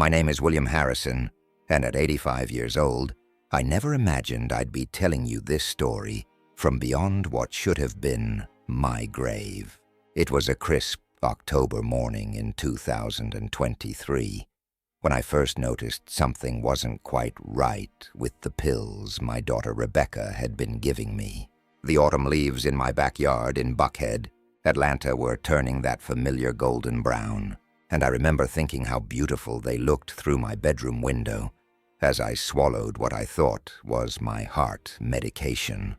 My name is William Harrison, and at 85 years old, I never imagined I'd be telling you this story from beyond what should have been my grave. It was a crisp October morning in 2023 when I first noticed something wasn't quite right with the pills my daughter Rebecca had been giving me. The autumn leaves in my backyard in Buckhead, Atlanta, were turning that familiar golden brown, and I remember thinking how beautiful they looked through my bedroom window as I swallowed what I thought was my heart medication.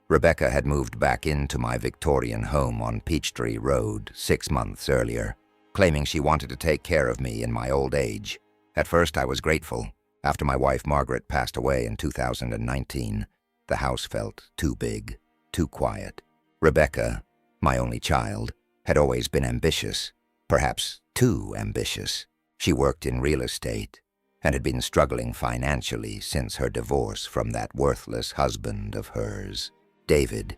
Rebecca had moved back into my Victorian home on Peachtree Road 6 months earlier, claiming she wanted to take care of me in my old age. At first I was grateful. After my wife Margaret passed away in 2019, the house felt too big, too quiet. Rebecca, my only child, had always been ambitious, perhaps too ambitious. She worked in real estate and had been struggling financially since her divorce from that worthless husband of hers, David.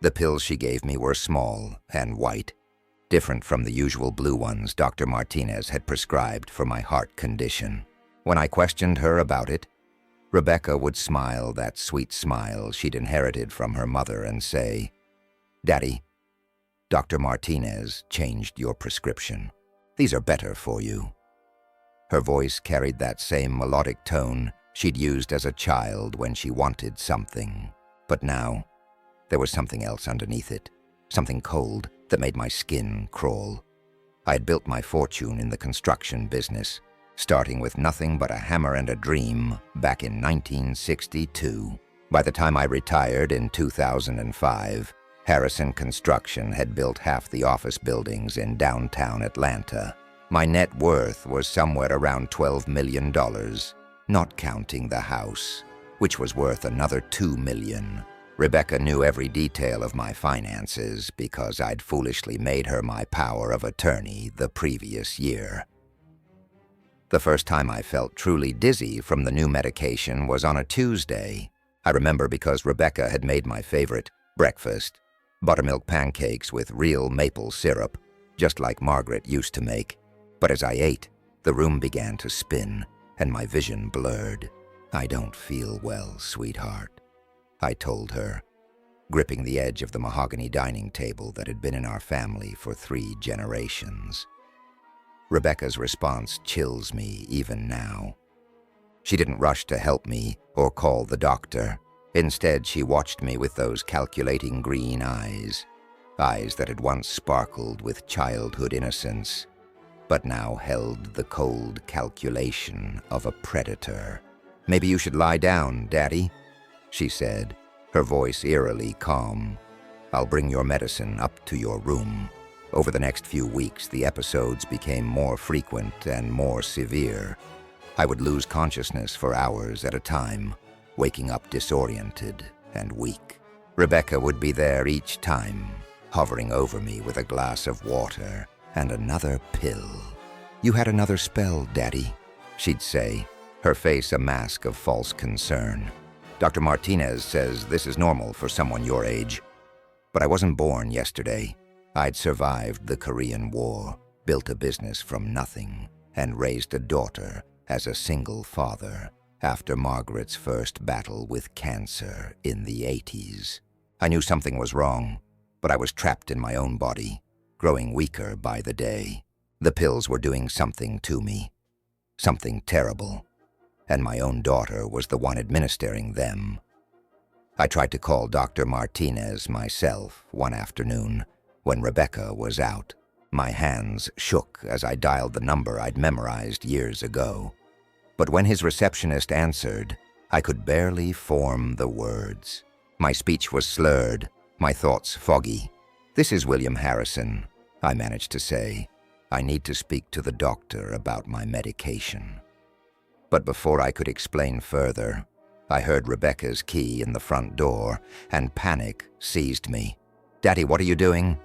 The pills she gave me were small and white, different from the usual blue ones Dr. Martinez had prescribed for my heart condition. When I questioned her about it, Rebecca would smile that sweet smile she'd inherited from her mother and say, "Daddy, Dr. Martinez changed your prescription. These are better for you." Her voice carried that same melodic tone she'd used as a child when she wanted something. But now, there was something else underneath it, something cold that made my skin crawl. I had built my fortune in the construction business, starting with nothing but a hammer and a dream back in 1962. By the time I retired in 2005, Harrison Construction had built half the office buildings in downtown Atlanta. My net worth was somewhere around $12 million, not counting the house, which was worth another $2 million. Rebecca knew every detail of my finances because I'd foolishly made her my power of attorney the previous year. The first time I felt truly dizzy from the new medication was on a Tuesday. I remember because Rebecca had made my favorite breakfast, buttermilk pancakes with real maple syrup, just like Margaret used to make. But as I ate, the room began to spin and my vision blurred. "I don't feel well, sweetheart," I told her, gripping the edge of the mahogany dining table that had been in our family for 3 generations. Rebecca's response chills me even now. She didn't rush to help me or call the doctor. Instead, she watched me with those calculating green eyes that had once sparkled with childhood innocence, but now held the cold calculation of a predator. "Maybe you should lie down, Daddy," she said, her voice eerily calm. "I'll bring your medicine up to your room." Over the next few weeks, the episodes became more frequent and more severe. I would lose consciousness for hours at a time, waking up disoriented and weak. Rebecca would be there each time, hovering over me with a glass of water and another pill. "You had another spell, Daddy," she'd say, her face a mask of false concern. "Dr. Martinez says this is normal for someone your age. But I wasn't born yesterday. I'd survived the Korean War, built a business from nothing, and raised a daughter as a single father after Margaret's first battle with cancer in the 80s. I knew something was wrong, but I was trapped in my own body, growing weaker by the day. The pills were doing something to me, something terrible, and my own daughter was the one administering them. I tried to call Dr. Martinez myself one afternoon when Rebecca was out. My hands shook as I dialed the number I'd memorized years ago. But when his receptionist answered, I could barely form the words. My speech was slurred, my thoughts foggy. "This is William Harrison," I managed to say. "I need to speak to the doctor about my medication." But before I could explain further, I heard Rebecca's key in the front door, and panic seized me. "Daddy, what are you doing?"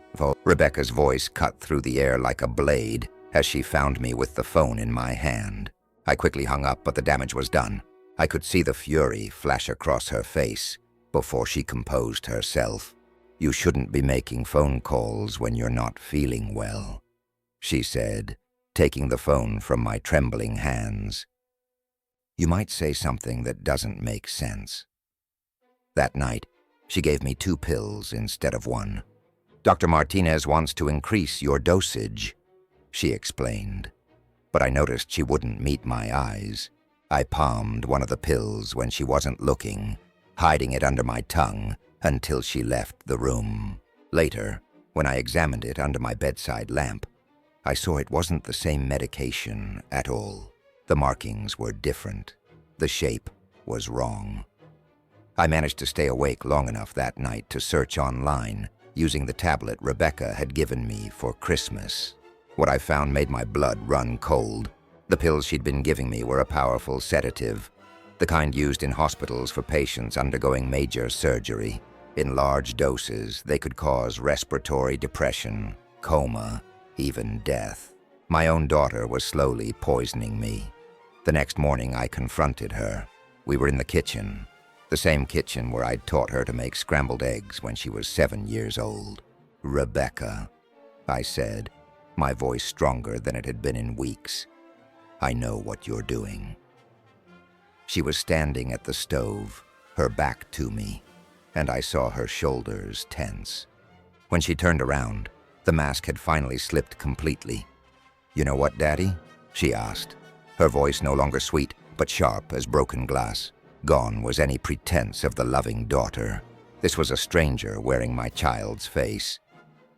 Rebecca's voice cut through the air like a blade as she found me with the phone in my hand. I quickly hung up, but the damage was done. I could see the fury flash across her face before she composed herself. "You shouldn't be making phone calls when you're not feeling well," she said, taking the phone from my trembling hands. You might say something that doesn't make sense. That night, she gave me 2 pills instead of 1. "Dr. Martinez wants to increase your dosage," she explained. But I noticed she wouldn't meet my eyes. I palmed one of the pills when she wasn't looking, hiding it under my tongue until she left the room. Later, when I examined it under my bedside lamp, I saw it wasn't the same medication at all. The markings were different. The shape was wrong. I managed to stay awake long enough that night to search online using the tablet Rebecca had given me for Christmas. What I found made my blood run cold. The pills she'd been giving me were a powerful sedative, the kind used in hospitals for patients undergoing major surgery. In large doses, they could cause respiratory depression, coma, even death. My own daughter was slowly poisoning me. The next morning, I confronted her. We were in the kitchen, the same kitchen where I'd taught her to make scrambled eggs when she was 7 years old. "Rebecca," I said, my voice stronger than it had been in weeks. "I know what you're doing." She was standing at the stove, her back to me, and I saw her shoulders tense. When she turned around, the mask had finally slipped completely. "You know what, Daddy?" she asked. Her voice no longer sweet, but sharp as broken glass. Gone was any pretense of the loving daughter. This was a stranger wearing my child's face,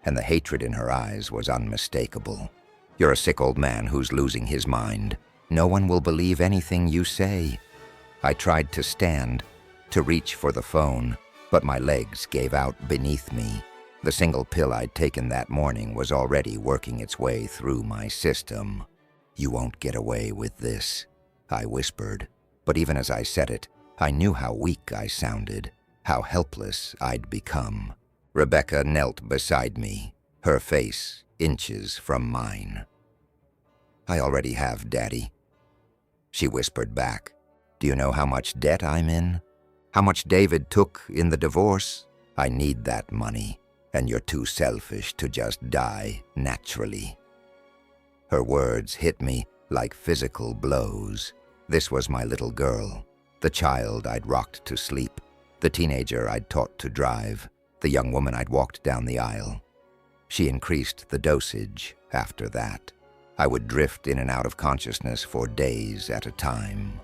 and the hatred in her eyes was unmistakable. "You're a sick old man who's losing his mind. No one will believe anything you say." I tried to stand, to reach for the phone, but my legs gave out beneath me. The single pill I'd taken that morning was already working its way through my system. "You won't get away with this," I whispered. But even as I said it, I knew how weak I sounded, how helpless I'd become. Rebecca knelt beside me, her face inches from mine. "I already have, Daddy," she whispered back. "Do you know how much debt I'm in? How much David took in the divorce? I need that money, and you're too selfish to just die naturally." Her words hit me like physical blows. This was my little girl, the child I'd rocked to sleep, the teenager I'd taught to drive, the young woman I'd walked down the aisle. She increased the dosage after that. I would drift in and out of consciousness for days at a time,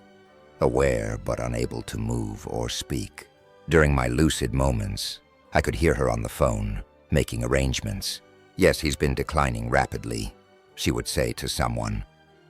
aware but unable to move or speak. During my lucid moments, I could hear her on the phone, making arrangements. "Yes, he's been declining rapidly," she would say to someone.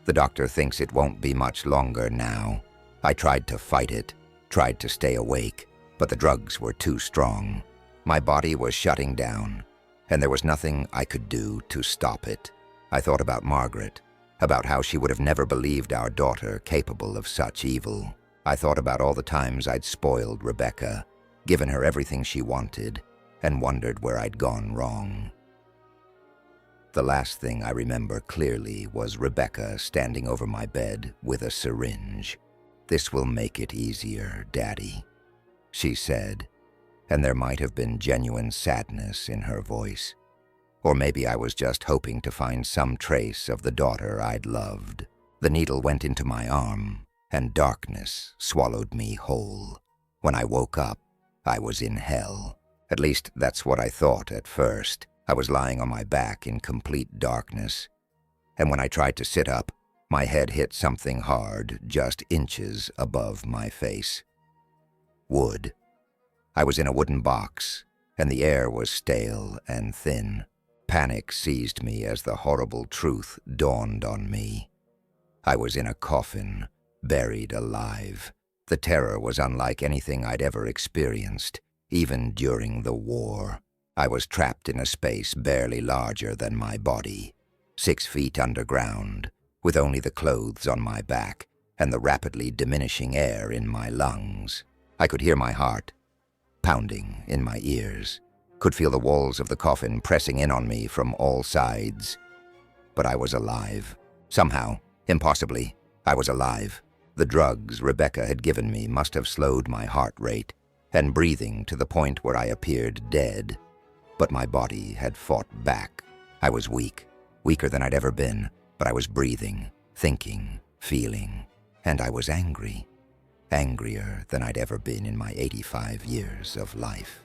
"The doctor thinks it won't be much longer now." I tried to fight it, tried to stay awake, but the drugs were too strong. My body was shutting down, and there was nothing I could do to stop it. I thought about Margaret, about how she would have never believed our daughter capable of such evil. I thought about all the times I'd spoiled Rebecca, given her everything she wanted, and wondered where I'd gone wrong. The last thing I remember clearly was Rebecca standing over my bed with a syringe. "This will make it easier, Daddy," she said, and there might have been genuine sadness in her voice. Or maybe I was just hoping to find some trace of the daughter I'd loved. The needle went into my arm, and darkness swallowed me whole. When I woke up, I was in hell. At least that's what I thought at first. I was lying on my back in complete darkness, and when I tried to sit up, my head hit something hard just inches above my face. Wood. I was in a wooden box, and the air was stale and thin. Panic seized me as the horrible truth dawned on me. I was in a coffin, buried alive. The terror was unlike anything I'd ever experienced, even during the war. I was trapped in a space barely larger than my body, 6 feet underground, with only the clothes on my back and the rapidly diminishing air in my lungs. I could hear my heart pounding in my ears, could feel the walls of the coffin pressing in on me from all sides. But I was alive. Somehow, impossibly, I was alive. The drugs Rebecca had given me must have slowed my heart rate and breathing to the point where I appeared dead. But my body had fought back. I was weak, weaker than I'd ever been, But I was breathing, thinking, feeling, and I was angry. Angrier than I'd ever been in my 85 years of life.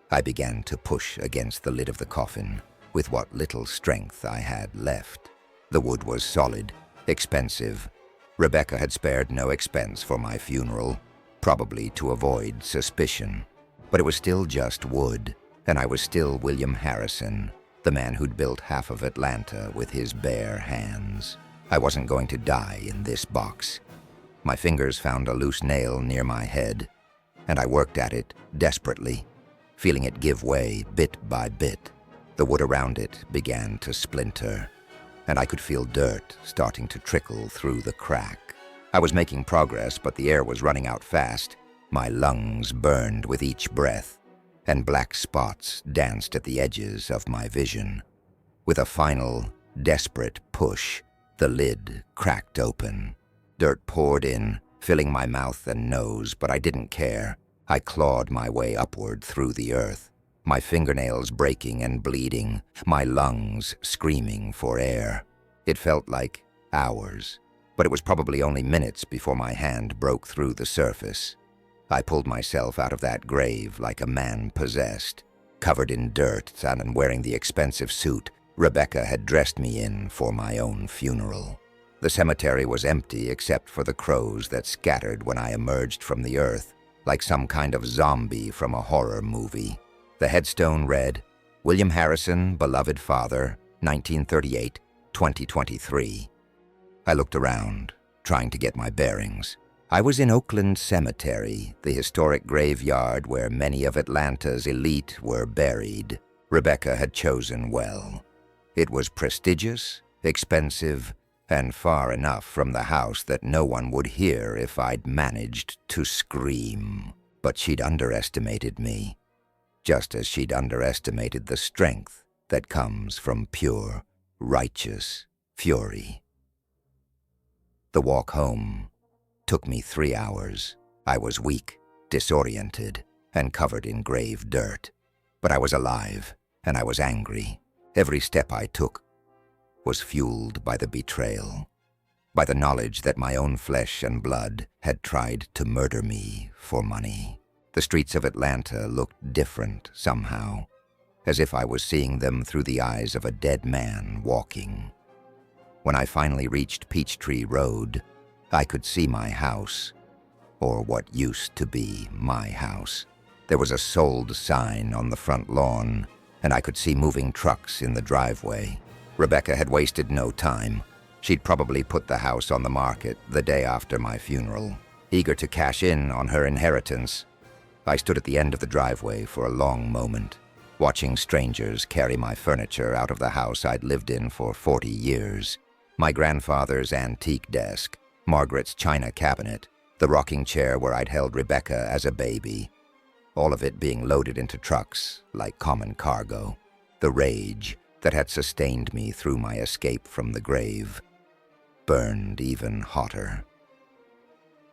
I began to push against the lid of the coffin with what little strength I had left. The wood was solid, expensive. Rebecca had spared no expense for my funeral, probably to avoid suspicion. But it was still just wood, and I was still William Harrison, the man who'd built half of Atlanta with his bare hands. I wasn't going to die in this box. My fingers found a loose nail near my head, and I worked at it desperately, feeling it give way bit by bit. The wood around it began to splinter, and I could feel dirt starting to trickle through the crack. I was making progress, but the air was running out fast. My lungs burned with each breath, and black spots danced at the edges of my vision. With a final, desperate push, the lid cracked open. Dirt poured in, filling my mouth and nose, but I didn't care. I clawed my way upward through the earth, my fingernails breaking and bleeding, my lungs screaming for air. It felt like hours, but it was probably only minutes before my hand broke through the surface. I pulled myself out of that grave like a man possessed, covered in dirt and wearing the expensive suit Rebecca had dressed me in for my own funeral. The cemetery was empty except for the crows that scattered when I emerged from the earth, like some kind of zombie from a horror movie. The headstone read, William Harrison, beloved father, 1938-2023. I looked around, trying to get my bearings. I was in Oakland Cemetery, the historic graveyard where many of Atlanta's elite were buried. Rebecca had chosen well. It was prestigious, expensive, and far enough from the house that no one would hear if I'd managed to scream. But she'd underestimated me, just as she'd underestimated the strength that comes from pure, righteous fury. The walk home took me 3 hours. I was weak, disoriented, and covered in grave dirt. But I was alive, and I was angry. Every step I took was fueled by the betrayal, by the knowledge that my own flesh and blood had tried to murder me for money. The streets of Atlanta looked different somehow, as if I was seeing them through the eyes of a dead man walking. When I finally reached Peachtree Road, I could see my house, or what used to be my house. There was a sold sign on the front lawn, and I could see moving trucks in the driveway. Rebecca had wasted no time. She'd probably put the house on the market the day after my funeral. Eager to cash in on her inheritance, I stood at the end of the driveway for a long moment, watching strangers carry my furniture out of the house I'd lived in for 40 years. My grandfather's antique desk, Margaret's china cabinet, the rocking chair where I'd held Rebecca as a baby, all of it being loaded into trucks like common cargo. The rage that had sustained me through my escape from the grave burned even hotter.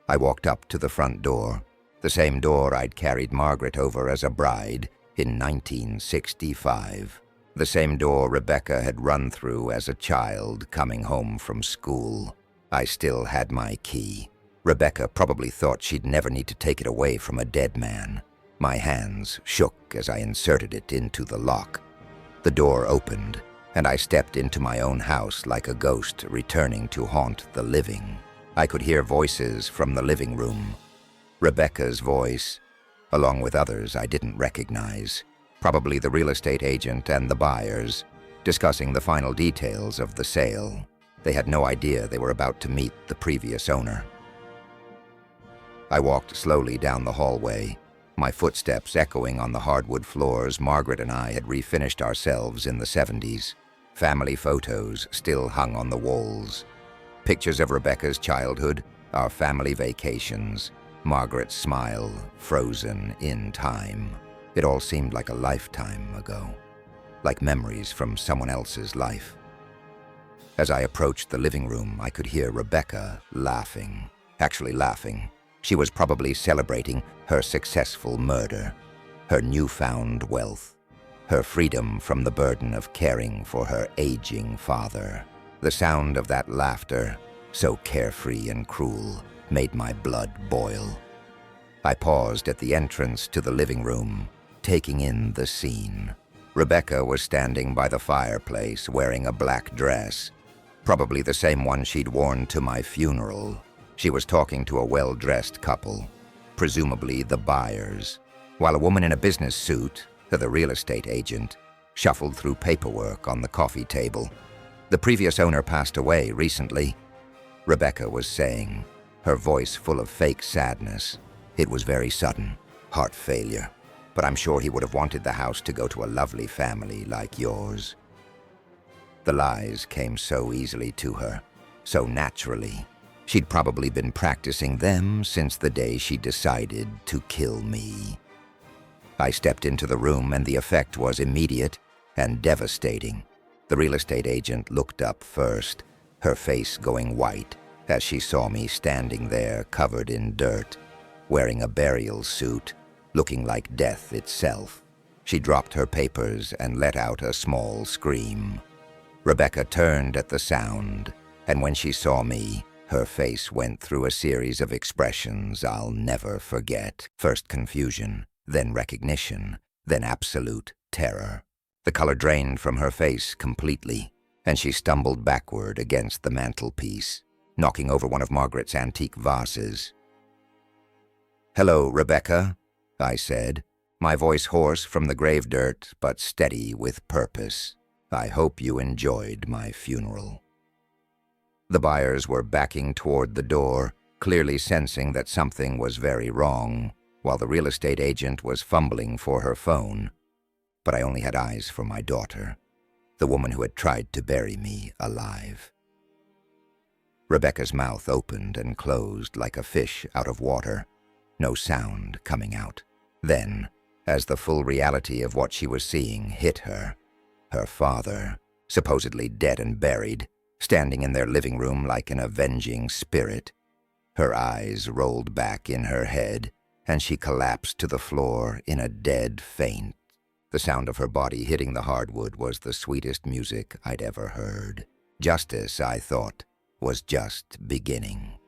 I walked up to the front door, the same door I'd carried Margaret over as a bride in 1965, the same door Rebecca had run through as a child coming home from school. I still had my key. Rebecca probably thought she'd never need to take it away from a dead man. My hands shook as I inserted it into the lock. The door opened, and I stepped into my own house like a ghost returning to haunt the living. I could hear voices from the living room. Rebecca's voice, along with others I didn't recognize, probably the real estate agent and the buyers, discussing the final details of the sale. They had no idea they were about to meet the previous owner. I walked slowly down the hallway, my footsteps echoing on the hardwood floors Margaret and I had refinished ourselves in the 70s. Family photos still hung on the walls. Pictures of Rebecca's childhood, our family vacations, Margaret's smile frozen in time. It all seemed like a lifetime ago, like memories from someone else's life. As I approached the living room, I could hear Rebecca laughing. Actually laughing. She was probably celebrating her successful murder, her newfound wealth, her freedom from the burden of caring for her aging father. The sound of that laughter, so carefree and cruel, made my blood boil. I paused at the entrance to the living room, taking in the scene. Rebecca was standing by the fireplace wearing a black dress, probably the same one she'd worn to my funeral. She was talking to a well-dressed couple, presumably the buyers, while a woman in a business suit, the real estate agent, shuffled through paperwork on the coffee table. The previous owner passed away recently, Rebecca was saying, her voice full of fake sadness. It was very sudden, heart failure, but I'm sure he would have wanted the house to go to a lovely family like yours. The lies came so easily to her, so naturally. She'd probably been practicing them since the day she decided to kill me. I stepped into the room and the effect was immediate and devastating. The real estate agent looked up first, her face going white as she saw me standing there covered in dirt, wearing a burial suit, looking like death itself. She dropped her papers and let out a small scream. Rebecca turned at the sound, and when she saw me, her face went through a series of expressions I'll never forget. First confusion, then recognition, then absolute terror. The color drained from her face completely, and she stumbled backward against the mantelpiece, knocking over one of Margaret's antique vases. "Hello, Rebecca," I said, my voice hoarse from the grave dirt but steady with purpose. "I hope you enjoyed my funeral." The buyers were backing toward the door, clearly sensing that something was very wrong, while the real estate agent was fumbling for her phone. But I only had eyes for my daughter, the woman who had tried to bury me alive. Rebecca's mouth opened and closed like a fish out of water, no sound coming out. Then, as the full reality of what she was seeing hit her, her father, supposedly dead and buried, standing in their living room like an avenging spirit. Her eyes rolled back in her head, and she collapsed to the floor in a dead faint. The sound of her body hitting the hardwood was the sweetest music I'd ever heard. Justice, I thought, was just beginning.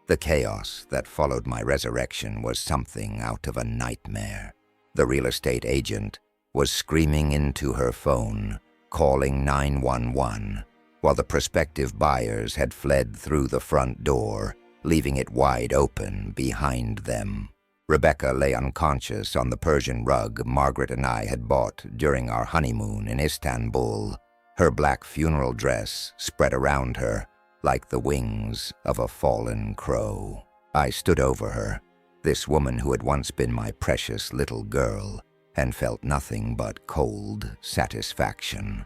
The chaos that followed my resurrection was something out of a nightmare. The real estate agent was screaming into her phone, calling 911, while the prospective buyers had fled through the front door, leaving it wide open behind them. Rebecca lay unconscious on the Persian rug Margaret and I had bought during our honeymoon in Istanbul, her black funeral dress spread around her like the wings of a fallen crow. I stood over her, this woman who had once been my precious little girl, and felt nothing but cold satisfaction.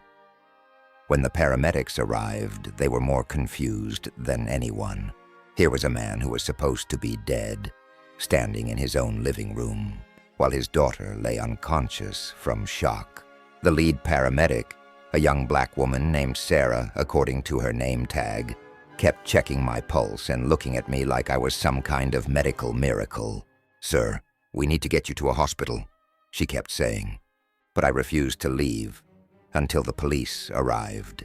When the paramedics arrived, they were more confused than anyone. Here was a man who was supposed to be dead, standing in his own living room, while his daughter lay unconscious from shock. The lead paramedic, a young black woman named Sarah, according to her name tag, kept checking my pulse and looking at me like I was some kind of medical miracle. "Sir, we need to get you to a hospital," she kept saying. But I refused to leave until the police arrived.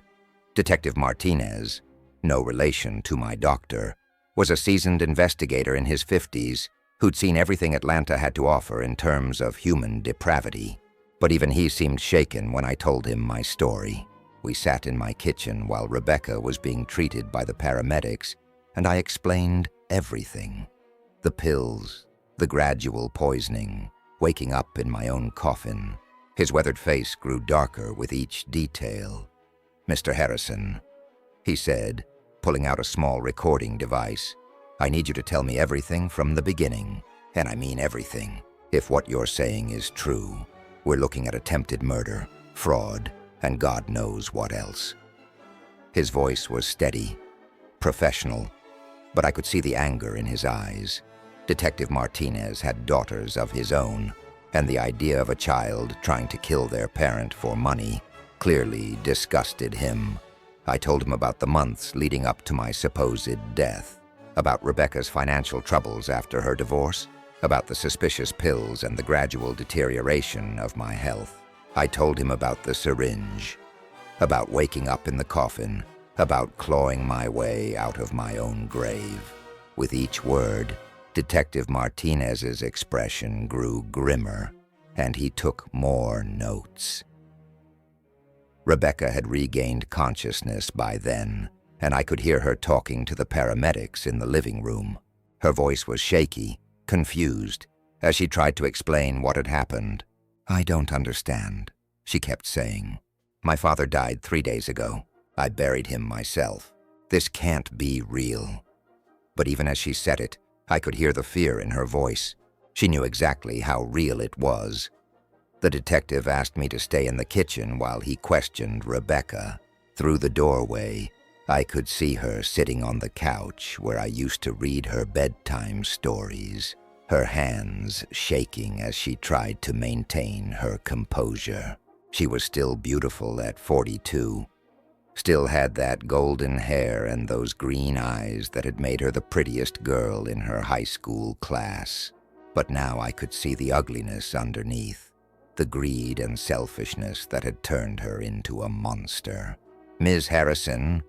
Detective Martinez, no relation to my doctor, was a seasoned investigator in his 50s who'd seen everything Atlanta had to offer in terms of human depravity. But even he seemed shaken when I told him my story. We sat in my kitchen while Rebecca was being treated by the paramedics, and I explained everything. The pills, the gradual poisoning, waking up in my own coffin. His weathered face grew darker with each detail. "Mr. Harrison," he said, pulling out a small recording device, "I need you to tell me everything from the beginning, and I mean everything. If what you're saying is true, we're looking at attempted murder, fraud, and God knows what else." His voice was steady, professional, but I could see the anger in his eyes. Detective Martinez had daughters of his own, and the idea of a child trying to kill their parent for money clearly disgusted him. I told him about the months leading up to my supposed death, about Rebecca's financial troubles after her divorce, about the suspicious pills and the gradual deterioration of my health. I told him about the syringe, about waking up in the coffin, about clawing my way out of my own grave. With each word, Detective Martinez's expression grew grimmer, and he took more notes. Rebecca had regained consciousness by then, and I could hear her talking to the paramedics in the living room. Her voice was shaky, confused, as she tried to explain what had happened. "I don't understand," she kept saying. "My father died 3 days ago. I buried him myself. This can't be real." But even as she said it, I could hear the fear in her voice. She knew exactly how real it was. The detective asked me to stay in the kitchen while he questioned Rebecca. Through the doorway, I could see her sitting on the couch where I used to read her bedtime stories, her hands shaking as she tried to maintain her composure. She was still beautiful at 42, still had that golden hair and those green eyes that had made her the prettiest girl in her high school class. But now I could see the ugliness underneath, the greed and selfishness that had turned her into a monster. "Ms. Harrison,"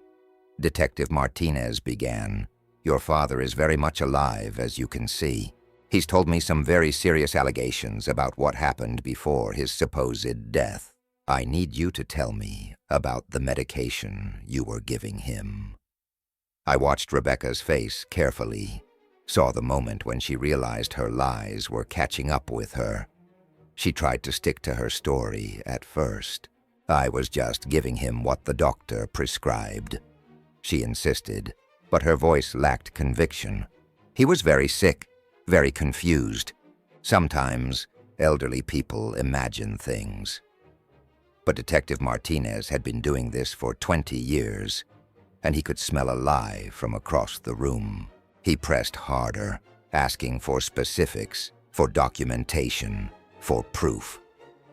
Detective Martinez began, "your father is very much alive, as you can see. He's told me some very serious allegations about what happened before his supposed death. I need you to tell me about the medication you were giving him." I watched Rebecca's face carefully, saw the moment when she realized her lies were catching up with her. She tried to stick to her story at first. "I was just giving him what the doctor prescribed," she insisted, but her voice lacked conviction. "He was very sick, very confused. Sometimes elderly people imagine things." But Detective Martinez had been doing this for 20 years, and he could smell a lie from across the room. He pressed harder, asking for specifics, for documentation, for proof.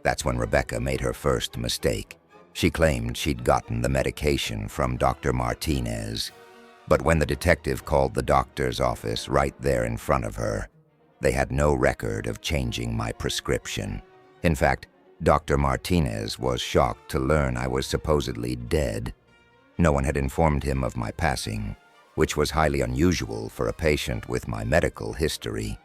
That's when Rebecca made her first mistake. She claimed she'd gotten the medication from Dr. Martinez, but when the detective called the doctor's office right there in front of her, they had no record of changing my prescription. In fact, Dr. Martinez was shocked to learn I was supposedly dead. No one had informed him of my passing, which was highly unusual for a patient with my medical history.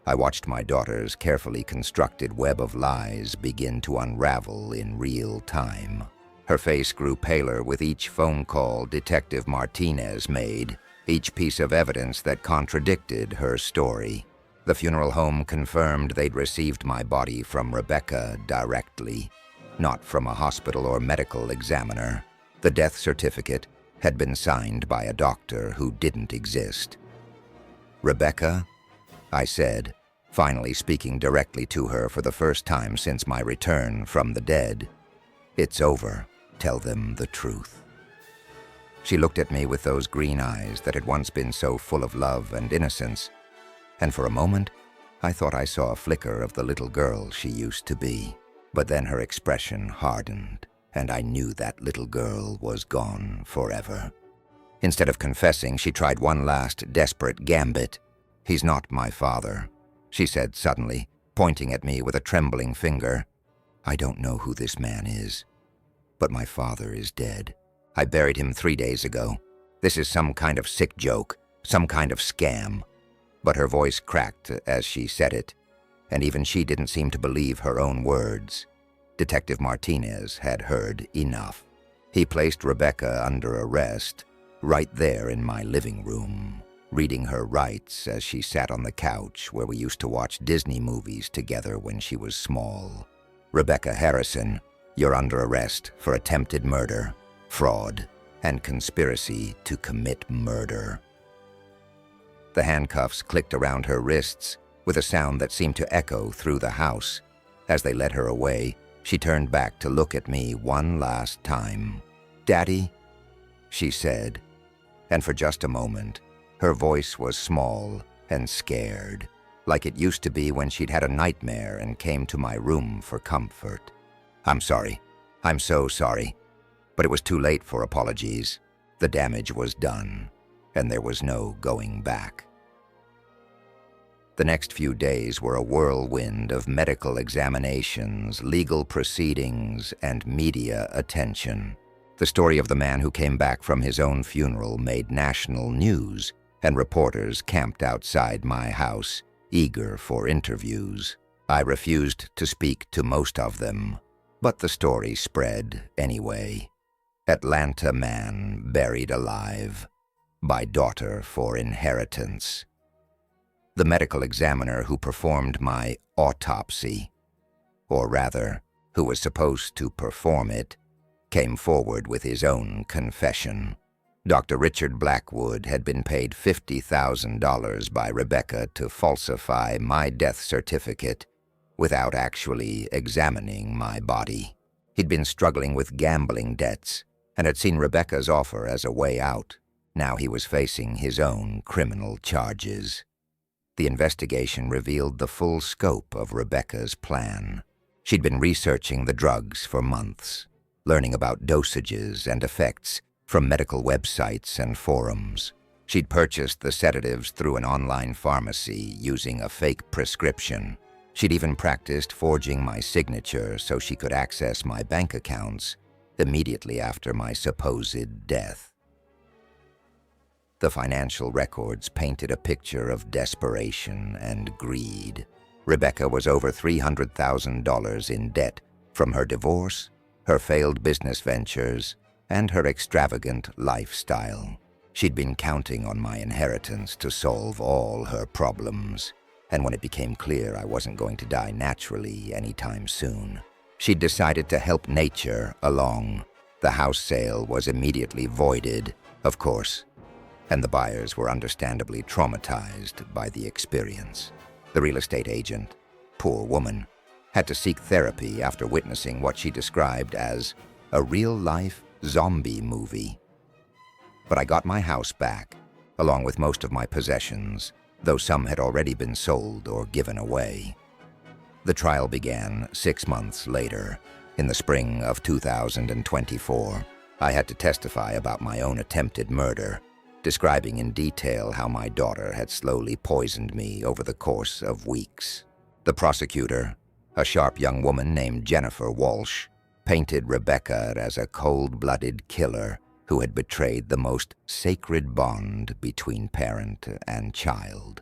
I watched my daughter's carefully constructed web of lies begin to unravel in real time. Her face grew paler with each phone call Detective Martinez made, each piece of evidence that contradicted her story. The funeral home confirmed they'd received my body from Rebecca directly, not from a hospital or medical examiner. The death certificate had been signed by a doctor who didn't exist. "Rebecca," I said, finally speaking directly to her for the first time since my return from the dead, "it's over. Tell them the truth." She looked at me with those green eyes that had once been so full of love and innocence, and for a moment, I thought I saw a flicker of the little girl she used to be. But then her expression hardened, and I knew that little girl was gone forever. Instead of confessing, she tried one last desperate gambit. "He's not my father," she said suddenly, pointing at me with a trembling finger. "I don't know who this man is, but my father is dead. I buried him 3 days ago. This is some kind of sick joke, some kind of scam." But her voice cracked as she said it, and even she didn't seem to believe her own words. Detective Martinez had heard enough. He placed Rebecca under arrest right there in my living room, reading her rights as she sat on the couch where we used to watch Disney movies together when she was small. "Rebecca Harrison, you're under arrest for attempted murder, fraud, and conspiracy to commit murder." The handcuffs clicked around her wrists with a sound that seemed to echo through the house. As they led her away, she turned back to look at me one last time. "Daddy," she said, and for just a moment, her voice was small and scared, like it used to be when she'd had a nightmare and came to my room for comfort. "I'm sorry. I'm so sorry." But it was too late for apologies. The damage was done, and there was no going back. The next few days were a whirlwind of medical examinations, legal proceedings, and media attention. The story of the man who came back from his own funeral made national news, and reporters camped outside my house, eager for interviews. I refused to speak to most of them, but the story spread anyway. Atlanta man buried alive by daughter for inheritance. The medical examiner who performed my autopsy, or rather, who was supposed to perform it, came forward with his own confession. Dr. Richard Blackwood had been paid $50,000 by Rebecca to falsify my death certificate without actually examining my body. He'd been struggling with gambling debts and had seen Rebecca's offer as a way out. Now he was facing his own criminal charges. The investigation revealed the full scope of Rebecca's plan. She'd been researching the drugs for months, learning about dosages and effects from medical websites and forums. She'd purchased the sedatives through an online pharmacy using a fake prescription. She'd even practiced forging my signature so she could access my bank accounts immediately after my supposed death. The financial records painted a picture of desperation and greed. Rebecca was over $300,000 in debt from her divorce, her failed business ventures, and her extravagant lifestyle. She'd been counting on my inheritance to solve all her problems, and when it became clear I wasn't going to die naturally anytime soon, she'd decided to help nature along. The house sale was immediately voided, of course, and the buyers were understandably traumatized by the experience. The real estate agent, poor woman, had to seek therapy after witnessing what she described as a real-life zombie movie. But I got my house back, along with most of my possessions, though some had already been sold or given away. The trial began 6 months later, in the spring of 2024. I had to testify about my own attempted murder, describing in detail how my daughter had slowly poisoned me over the course of weeks. The prosecutor, a sharp young woman named Jennifer Walsh, painted Rebecca as a cold-blooded killer who had betrayed the most sacred bond between parent and child.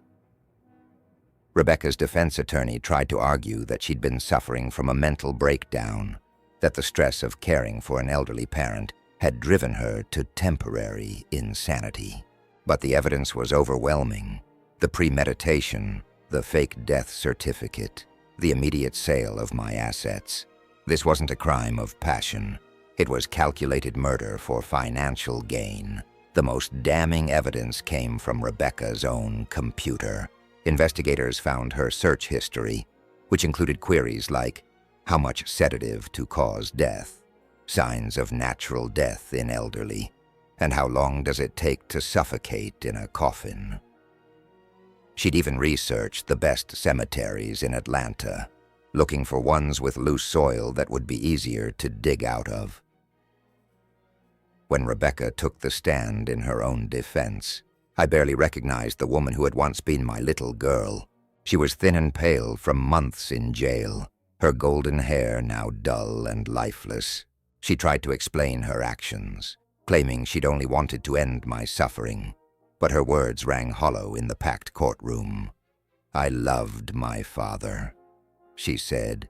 Rebecca's defense attorney tried to argue that she'd been suffering from a mental breakdown, that the stress of caring for an elderly parent had driven her to temporary insanity. But the evidence was overwhelming. The premeditation, the fake death certificate, the immediate sale of my assets. This wasn't a crime of passion. It was calculated murder for financial gain. The most damning evidence came from Rebecca's own computer. Investigators found her search history, which included queries like, how much sedative to cause death, signs of natural death in elderly, and how long does it take to suffocate in a coffin. She'd even researched the best cemeteries in Atlanta, looking for ones with loose soil that would be easier to dig out of. When Rebecca took the stand in her own defense, I barely recognized the woman who had once been my little girl. She was thin and pale from months in jail, her golden hair now dull and lifeless. She tried to explain her actions, claiming she'd only wanted to end my suffering, but her words rang hollow in the packed courtroom. I loved my father, she said,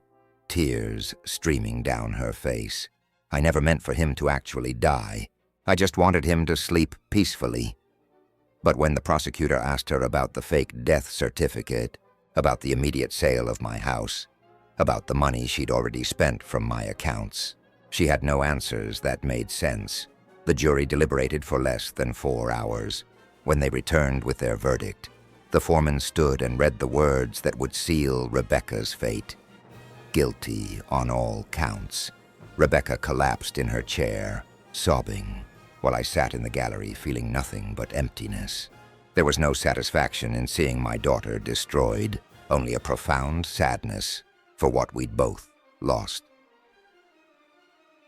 tears streaming down her face. I never meant for him to actually die. I just wanted him to sleep peacefully. But when the prosecutor asked her about the fake death certificate, about the immediate sale of my house, about the money she'd already spent from my accounts, she had no answers that made sense. The jury deliberated for less than 4 hours. When they returned with their verdict, the foreman stood and read the words that would seal Rebecca's fate. Guilty on all counts. Rebecca collapsed in her chair, sobbing, while I sat in the gallery feeling nothing but emptiness. There was no satisfaction in seeing my daughter destroyed, only a profound sadness for what we'd both lost.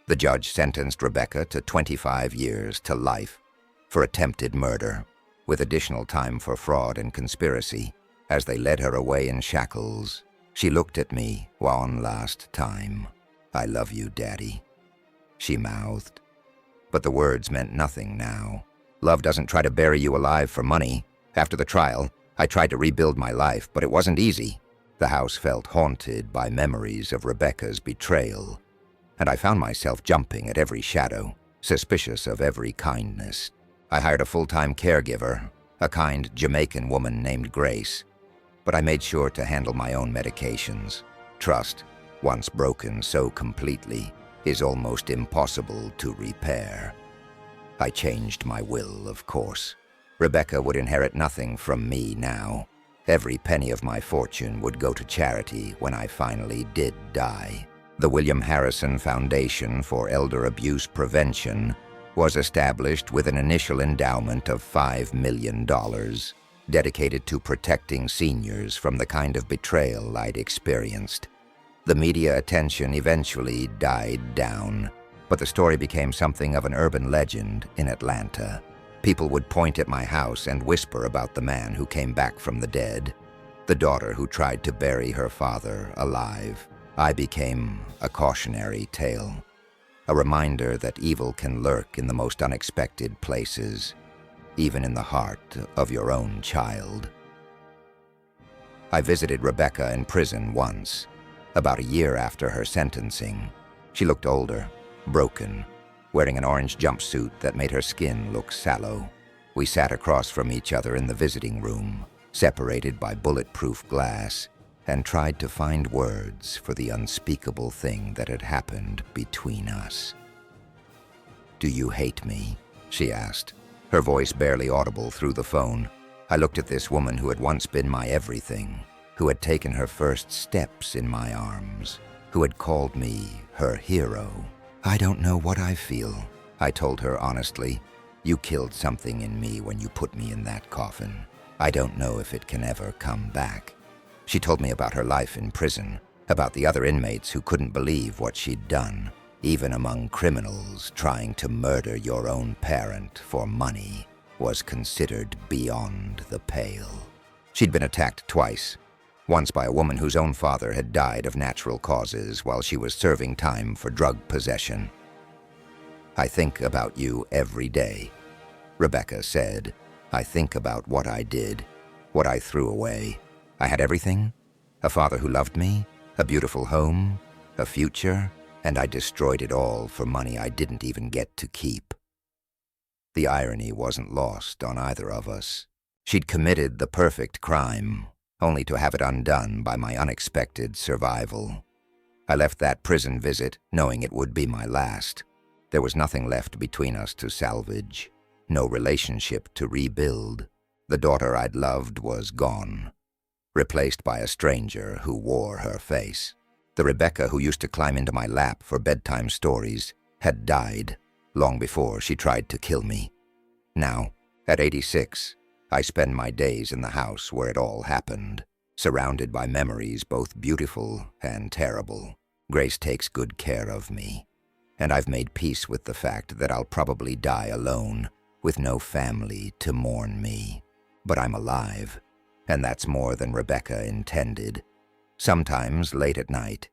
The judge sentenced Rebecca to 25 years to life for attempted murder, with additional time for fraud and conspiracy. As they led her away in shackles, she looked at me one last time. "I love you, Daddy," she mouthed. But the words meant nothing now. Love doesn't try to bury you alive for money. After the trial, I tried to rebuild my life, but it wasn't easy. The house felt haunted by memories of Rebecca's betrayal, and I found myself jumping at every shadow, suspicious of every kindness. I hired a full-time caregiver, a kind Jamaican woman named Grace, but I made sure to handle my own medications. Trust, once broken so completely, is almost impossible to repair. I changed my will, of course. Rebecca would inherit nothing from me now. Every penny of my fortune would go to charity when I finally did die. The William Harrison Foundation for Elder Abuse Prevention was established with an initial endowment of $5 million, dedicated to protecting seniors from the kind of betrayal I'd experienced. The media attention eventually died down, but the story became something of an urban legend in Atlanta. People would point at my house and whisper about the man who came back from the dead, the daughter who tried to bury her father alive. I became a cautionary tale, a reminder that evil can lurk in the most unexpected places, even in the heart of your own child. I visited Rebecca in prison once, about a year after her sentencing. She looked older, broken, wearing an orange jumpsuit that made her skin look sallow. We sat across from each other in the visiting room, separated by bulletproof glass, and tried to find words for the unspeakable thing that had happened between us. "Do you hate me?" she asked, her voice barely audible through the phone. I looked at this woman who had once been my everything, who had taken her first steps in my arms, who had called me her hero. "I don't know what I feel," I told her honestly. "You killed something in me when you put me in that coffin. I don't know if it can ever come back." She told me about her life in prison, about the other inmates who couldn't believe what she'd done. Even among criminals, trying to murder your own parent for money was considered beyond the pale. She'd been attacked twice, once by a woman whose own father had died of natural causes while she was serving time for drug possession. "I think about you every day," Rebecca said. "I think about what I did, what I threw away. I had everything, a father who loved me, a beautiful home, a future, and I destroyed it all for money I didn't even get to keep." The irony wasn't lost on either of us. She'd committed the perfect crime, only to have it undone by my unexpected survival. I left that prison visit knowing it would be my last. There was nothing left between us to salvage, no relationship to rebuild. The daughter I'd loved was gone, replaced by a stranger who wore her face. The Rebecca who used to climb into my lap for bedtime stories had died long before she tried to kill me. Now, at 86, I spend my days in the house where it all happened, surrounded by memories both beautiful and terrible. Grace takes good care of me, and I've made peace with the fact that I'll probably die alone, with no family to mourn me. But I'm alive, and that's more than Rebecca intended. Sometimes, late at night,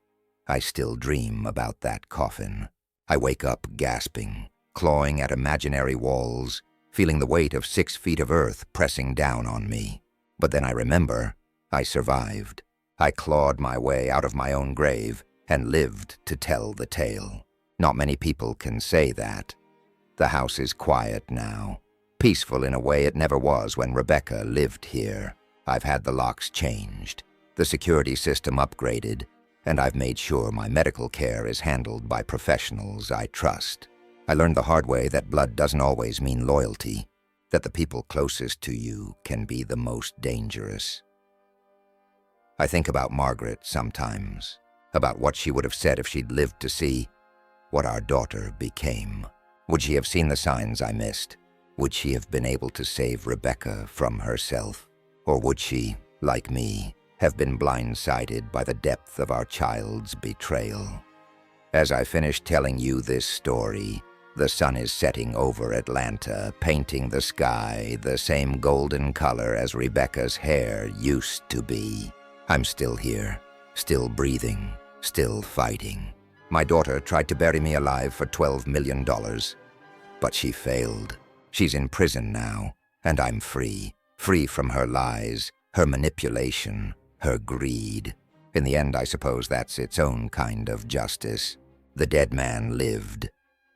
I still dream about that coffin. I wake up gasping, clawing at imaginary walls, feeling the weight of 6 feet of earth pressing down on me. But then I remember I survived. I clawed my way out of my own grave and lived to tell the tale. Not many people can say that. The house is quiet now, peaceful in a way it never was when Rebecca lived here. I've had the locks changed, the security system upgraded, and I've made sure my medical care is handled by professionals I trust. I learned the hard way that blood doesn't always mean loyalty, that the people closest to you can be the most dangerous. I think about Margaret sometimes, about what she would have said if she'd lived to see what our daughter became. Would she have seen the signs I missed? Would she have been able to save Rebecca from herself? Or would she, like me, have been blindsided by the depth of our child's betrayal? As I finish telling you this story, the sun is setting over Atlanta, painting the sky the same golden color as Rebecca's hair used to be. I'm still here, still breathing, still fighting. My daughter tried to bury me alive for $12 million. But she failed. She's in prison now, and I'm free. Free from her lies, her manipulation, her greed. In the end, I suppose that's its own kind of justice. The dead man lived,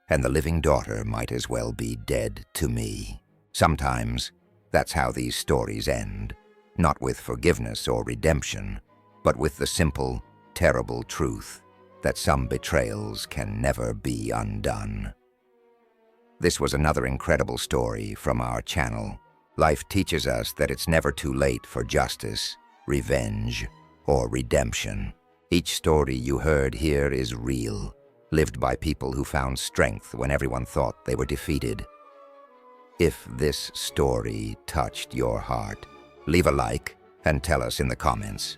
and the living daughter might as well be dead to me. Sometimes, that's how these stories end. Not with forgiveness or redemption, but with the simple, terrible truth that some betrayals can never be undone. This was another incredible story from our channel. Life teaches us that it's never too late for justice, revenge, or redemption. Each story you heard here is real, lived by people who found strength when everyone thought they were defeated. If this story touched your heart, leave a like and tell us in the comments,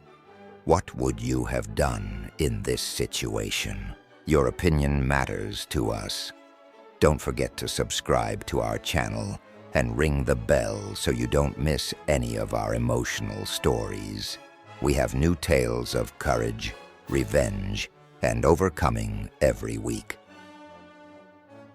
what would you have done in this situation? Your opinion matters to us. Don't forget to subscribe to our channel and ring the bell so you don't miss any of our emotional stories. We have new tales of courage, revenge, and overcoming every week.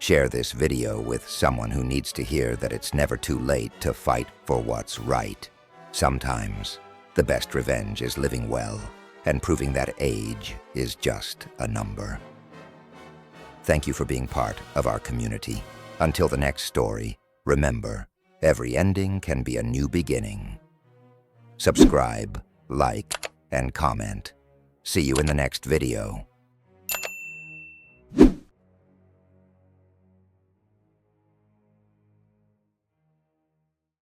Share this video with someone who needs to hear that it's never too late to fight for what's right. Sometimes, the best revenge is living well and proving that age is just a number. Thank you for being part of our community. Until the next story, remember, every ending can be a new beginning. Subscribe, like, and comment. See you in the next video.